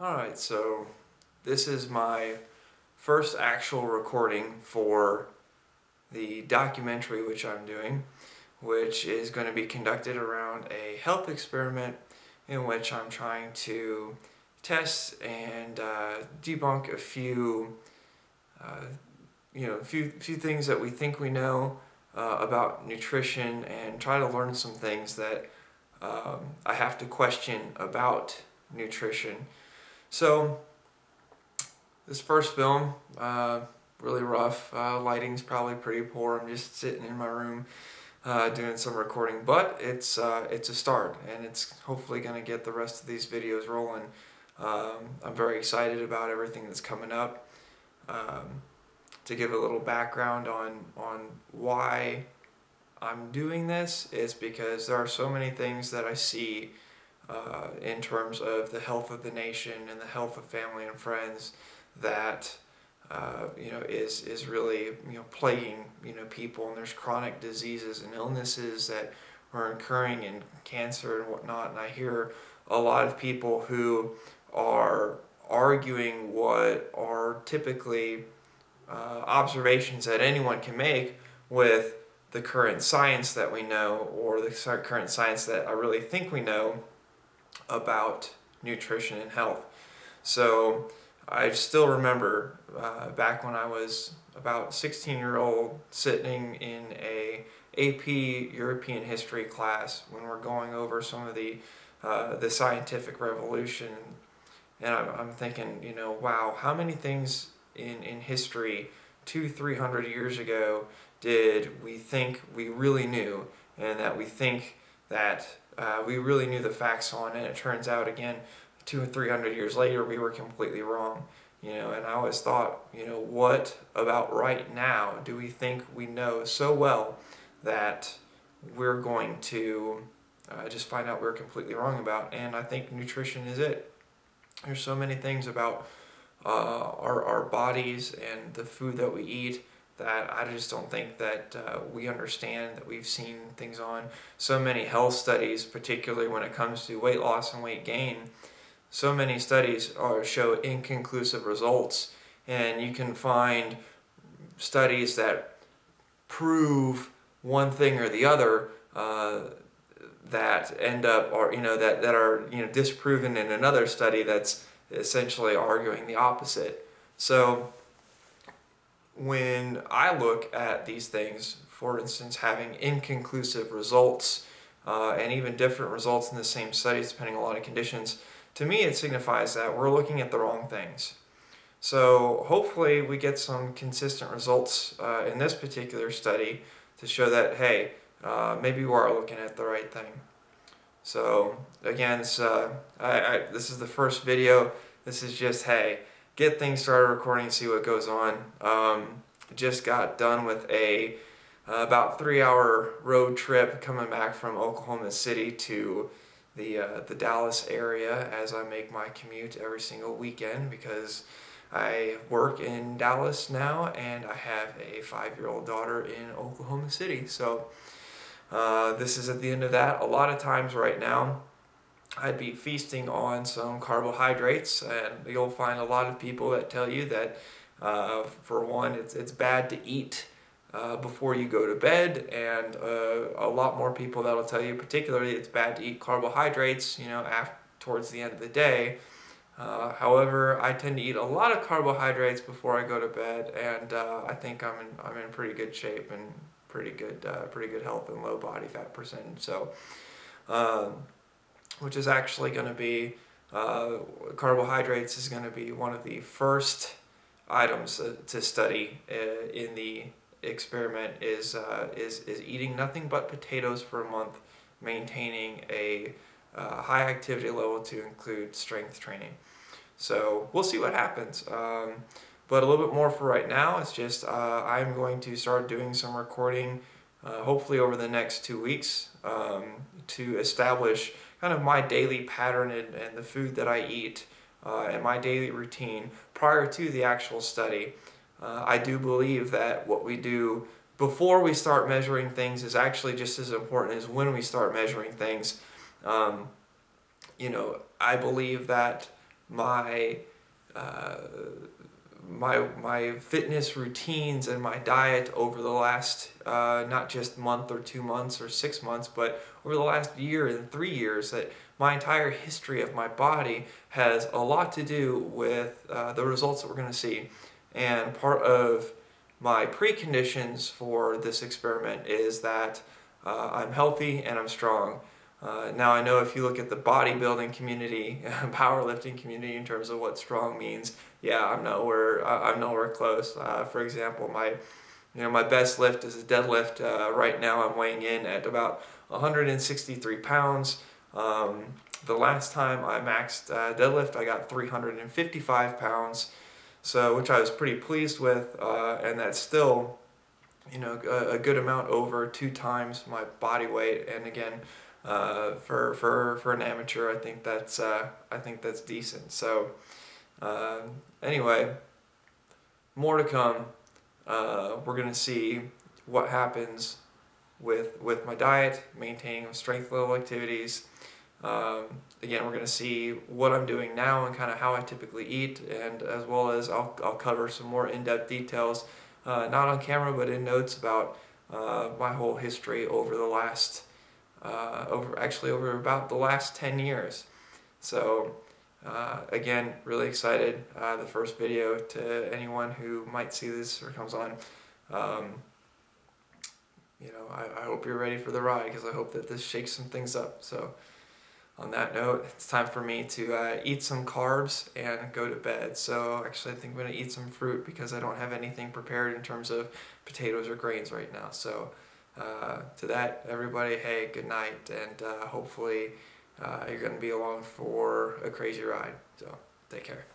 Alright, so this is my first actual recording for the documentary which I'm doing, which is going to be conducted around a health experiment in which I'm trying to test and debunk a few, few things that we think we know about nutrition, and try to learn some things that I have to question about nutrition. So this first film, really rough. Lighting's probably pretty poor. I'm just sitting in my room doing some recording, but it's a start, and it's hopefully going to get the rest of these videos rolling. I'm very excited about everything that's coming up. To give a little background on why I'm doing this is because there are so many things that I see in terms of the health of the nation and the health of family and friends that is really plaguing people, and there's chronic diseases and illnesses that are occurring, and cancer and whatnot. And I hear a lot of people who are arguing what are typically observations that anyone can make with the current science that we know, or the current science that I really think we know about nutrition and health. So I still remember back when I was about 16-year-old, sitting in a AP European history class when we're going over some of the scientific revolution, and I'm thinking, wow, how many things in history 200-300 years ago did we think we really knew, and that we think that we really knew the facts on, and it turns out, again, 200-300 years later, we were completely wrong. And I always thought, what about right now do we think we know so well that we're going to just find out we're completely wrong about? And I think nutrition is it. There's so many things about our bodies and the food that we eat that I just don't think that we understand, that we've seen things on. So many health studies, particularly when it comes to weight loss and weight gain, so many studies show inconclusive results, and you can find studies that prove one thing or the other that end up, or that are disproven in another study that's essentially arguing the opposite. So when I look at these things, for instance, having inconclusive results and even different results in the same studies depending on a lot of conditions, to me it signifies that we're looking at the wrong things. So hopefully we get some consistent results in this particular study to show that, hey, maybe we are looking at the right thing. So again, this is the first video. This is just, hey, get things started recording and see what goes on. Just got done with a about 3-hour road trip coming back from Oklahoma City to the Dallas area, as I make my commute every single weekend because I work in Dallas now, and I have a 5-year-old daughter in Oklahoma City. So this is at the end of that. A lot of times right now, I'd be feasting on some carbohydrates, and you'll find a lot of people that tell you that, for one, it's bad to eat before you go to bed, and a lot more people that'll tell you, particularly, it's bad to eat carbohydrates, towards the end of the day. However, I tend to eat a lot of carbohydrates before I go to bed, and I think I'm in pretty good shape and pretty good health and low body fat percentage. So, which is actually going to be carbohydrates is going to be one of the first items to study in the experiment. Is eating nothing but potatoes for a month, maintaining a high activity level to include strength training. So we'll see what happens. But a little bit more for right now. It's just I'm going to start doing some recording, hopefully over the next 2 weeks, to establish kind of my daily pattern and the food that I eat and my daily routine prior to the actual study. I do believe that what we do before we start measuring things is actually just as important as when we start measuring things. I believe that my my fitness routines and my diet over the last not just month or 2 months or 6 months, but over the last year and 3 years, that my entire history of my body has a lot to do with the results that we're going to see. And part of my preconditions for this experiment is that I'm healthy and I'm strong. Now I know if you look at the bodybuilding community, powerlifting community, in terms of what strong means, yeah, I'm nowhere close. For example, my best lift is a deadlift. Right now I'm weighing in at about 163 pounds. The last time I maxed deadlift, I got 355 pounds, so which I was pretty pleased with, and that's still, a good amount over 2 times my body weight. And again, for an amateur, I think that's decent. So anyway, more to come. We're gonna see what happens with my diet, maintaining strength level activities. Again, we're gonna see what I'm doing now and kind of how I typically eat, and as well as I'll cover some more in-depth details, not on camera but in notes, about my whole history over the last over about the last 10 years. So again, really excited. The first video to anyone who might see this or comes on. I hope you're ready for the ride, because I hope that this shakes some things up. So on that note, it's time for me to eat some carbs and go to bed. So actually, I think I'm going to eat some fruit, because I don't have anything prepared in terms of potatoes or grains right now. So to that, everybody, hey, good night, and hopefully you're going to be along for a crazy ride. So take care.